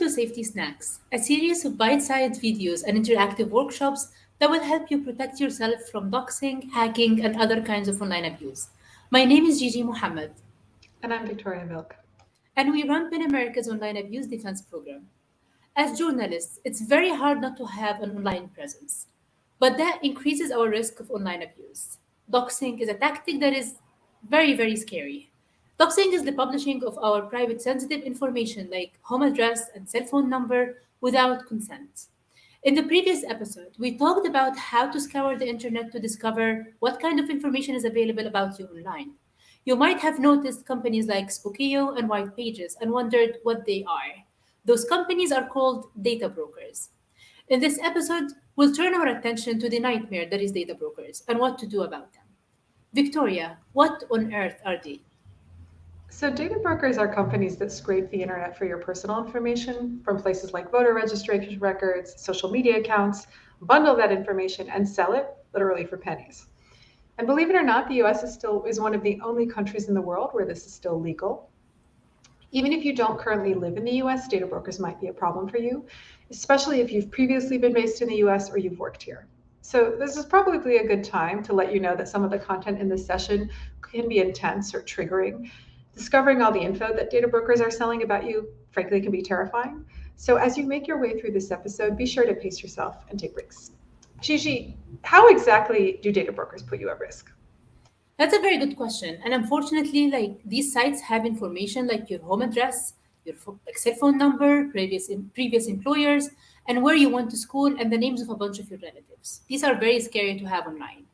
to Safety Snacks, a series of bite sized videos and interactive workshops that will help you protect yourself from doxing, hacking, and other kinds of online abuse. My name is Gigi Muhammad, And I'm Victoria Vilk. and we run PEN America's Online Abuse Defense Program. As journalists, it's very hard not to have an online presence, but that increases our risk of online abuse. Doxing is a tactic that is very scary. Doxing is the publishing of our private sensitive information like home address and cell phone number without consent. In the previous episode, we talked about how to scour the internet to discover what kind of information is available about you online. You might have noticed companies like Spokeo and White Pages and wondered what they are. Those companies are called data brokers. In this episode, we'll turn our attention to the nightmare that is data brokers and what to do about them. Victoria, what on earth are they? So, data brokers are companies that scrape the internet for your personal information from places like voter registration records, social media accounts, bundle that information, and sell it literally for pennies. And believe it or not, the US is one of the only countries in the world where this is still legal. Even if you don't currently live in the US, data brokers might be a problem for you, especially if you've previously been based in the US or you've worked here. So this is probably a good time to let you know that some of the content in this session can be intense or triggering. Discovering all the info that data brokers are selling about you, frankly, can be terrifying. So as you make your way through this episode, be sure to pace yourself and take breaks. Gigi, how exactly do data brokers put you at risk? That's a very good question. And unfortunately, like these sites have information like your home address, your like cell phone number, previous employers, and where you went to school, and the names of a bunch of your relatives. These are very scary to have online.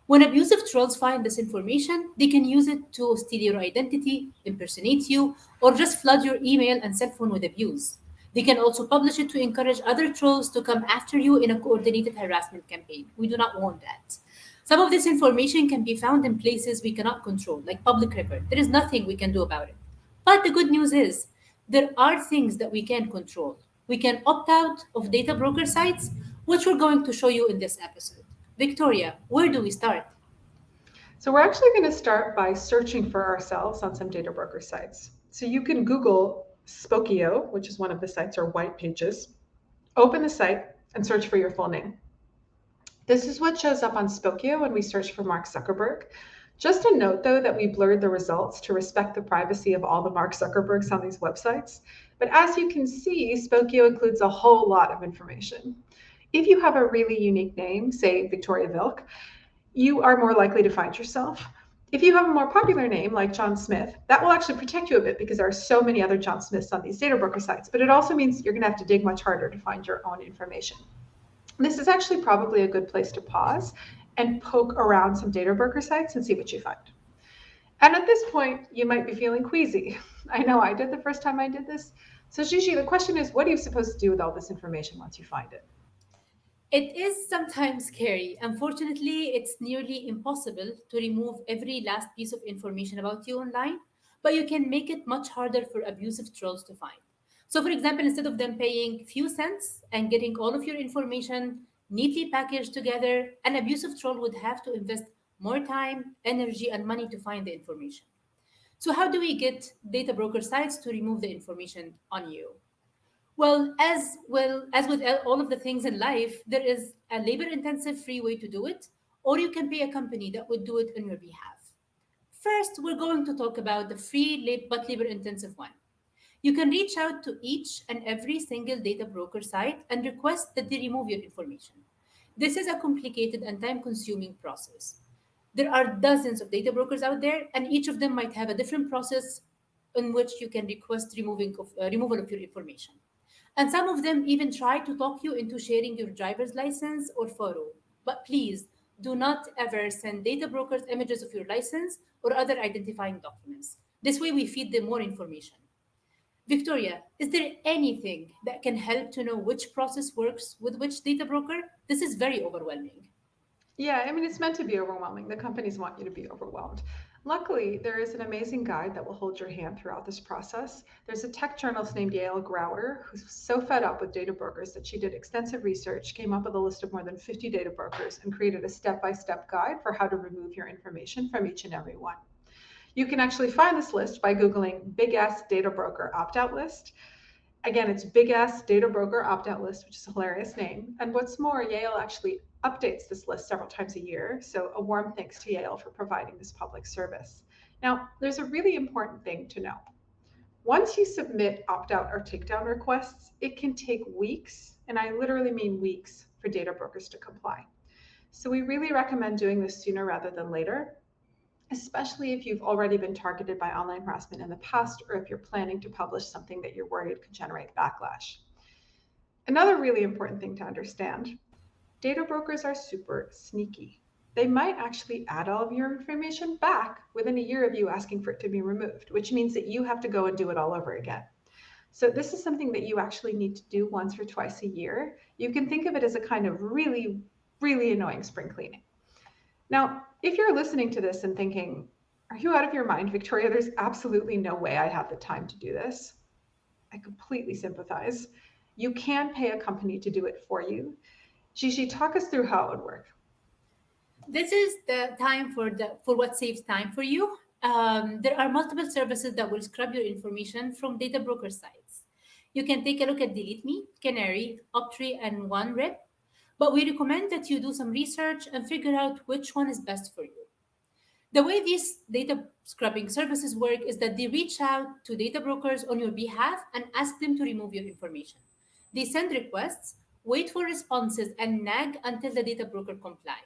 When abusive trolls find this information, they can use it to steal your identity, impersonate you, or just flood your email and cell phone with abuse. They can also publish it to encourage other trolls to come after you in a coordinated harassment campaign. We do not want that. Some of this information can be found in places we cannot control, like public record. There is nothing we can do about it. But the good news is, there are things that we can control. We can opt out of data broker sites, which we're going to show you in this episode. Victoria, where do we start? So we're actually going to start by searching for ourselves on some data broker sites. So you can Google Spokeo, which is one of the sites, or White Pages. Open the site and search for your full name. This is what shows up on Spokeo when we search for Mark Zuckerberg. Just a note, though, that we blurred the results to respect the privacy of all the Mark Zuckerbergs on these websites. But as you can see, Spokeo includes a whole lot of information. If you have a really unique name, say Victoria Vilk, you are more likely to find yourself. If you have a more popular name like John Smith, that will actually protect you a bit because there are so many other John Smiths on these data broker sites, but it also means you're going to have to dig much harder to find your own information. This is actually probably a good place to pause and poke around some data broker sites and see what you find. And at this point, you might be feeling queasy. I know I did the first time I did this. So Gigi, the question is, what are you supposed to do with all this information once you find it? It is sometimes scary. Unfortunately, it's nearly impossible to remove every last piece of information about you online, but you can make it much harder for abusive trolls to find. So, for example, instead of them paying few cents and getting all of your information neatly packaged together, an abusive troll would have to invest more time, energy, and money to find the information. So, how do we get data broker sites to remove the information on you? Well as with all of the things in life, there is a labor-intensive free way to do it, or you can pay a company that would do it on your behalf. First, we're going to talk about the but labor-intensive one. You can reach out to each and every single data broker site and request that they remove your information. This is a complicated and time-consuming process. There are dozens of data brokers out there, and each of them might have a different process in which you can request removal of your information. And some of them even try to talk you into sharing your driver's license or photo. But please do not ever send data brokers images of your license or other identifying documents. This way, we feed them more information. Victoria, is there anything that can help to know which process works with which data broker? This is very overwhelming. Yeah, I mean, it's meant to be overwhelming. The companies want you to be overwhelmed. Luckily, there is an amazing guide that will hold your hand throughout this process. There's a tech journalist named Yael Grauer who's so fed up with data brokers that she did extensive research, came up with a list of more than 50 data brokers, and created a step-by-step guide for how to remove your information from each and every one. You can actually find this list by Googling Big Ass Data Broker Opt-out List. Again, it's big S data broker opt out list, which is a hilarious name. And what's more, Yale actually updates this list several times a year. So a warm thanks to Yale for providing this public service. Now, there's a really important thing to know. Once you submit opt out or takedown requests, it can take weeks, and I literally mean weeks, for data brokers to comply. So we really recommend doing this sooner rather than later, especially if you've already been targeted by online harassment in the past, or if you're planning to publish something that you're worried could generate backlash. Another really important thing to understand, data brokers are super sneaky. They might actually add all of your information back within a year of you asking for it to be removed, which means that you have to go and do it all over again. So this is something that you actually need to do once or twice a year. You can think of it as a kind of really, really annoying spring cleaning. Now, if you're listening to this and thinking, are you out of your mind, Victoria? There's absolutely no way I have the time to do this. I completely sympathize. You can pay a company to do it for you. Gigi, talk us through how it would work. This is the time for what saves time for you. There are multiple services that will scrub your information from data broker sites. You can take a look at Delete Me, Canary, Optree, and OneRip, but we recommend that you do some research and figure out which one is best for you. The way these data scrubbing services work is that they reach out to data brokers on your behalf and ask them to remove your information. They send requests, wait for responses, and nag until the data broker comply.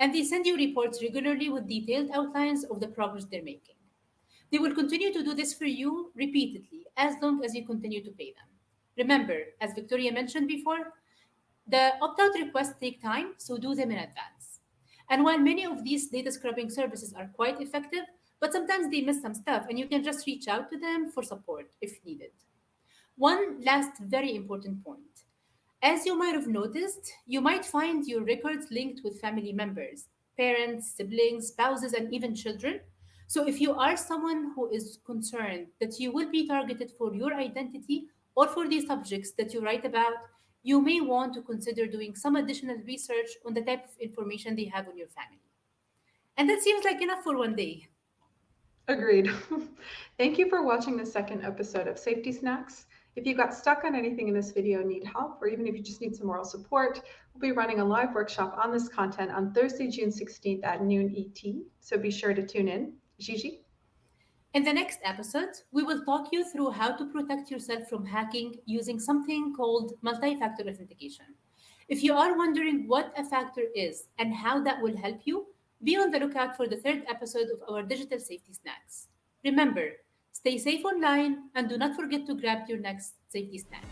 And they send you reports regularly with detailed outlines of the progress they're making. They will continue to do this for you repeatedly as long as you continue to pay them. Remember, as Victoria mentioned before, the opt out requests take time, so do them in advance. And while many of these data scrubbing services are quite effective, but sometimes they miss some stuff, and you can just reach out to them for support if needed. One last very important point. As you might have noticed, you might find your records linked with family members, parents, siblings, spouses, and even children. So, if you are someone who is concerned that you will be targeted for your identity or for the subjects that you write about, you may want to consider doing some additional research on the type of information they have on your family. And that seems like enough for one day. Agreed. Thank you for watching the second episode of Safety Snacks. If you got stuck on anything in this video and need help, or even if you just need some moral support, we'll be running a live workshop on this content on Thursday, June 16th at noon ET. So be sure to tune in. Gigi? In the next episode, we will talk you through how to protect yourself from hacking using something called multi factor authentication. If you are wondering what a factor is and how that will help you, be on the lookout for the third episode of our digital safety snacks. Remember, stay safe online and do not forget to grab your next safety snack.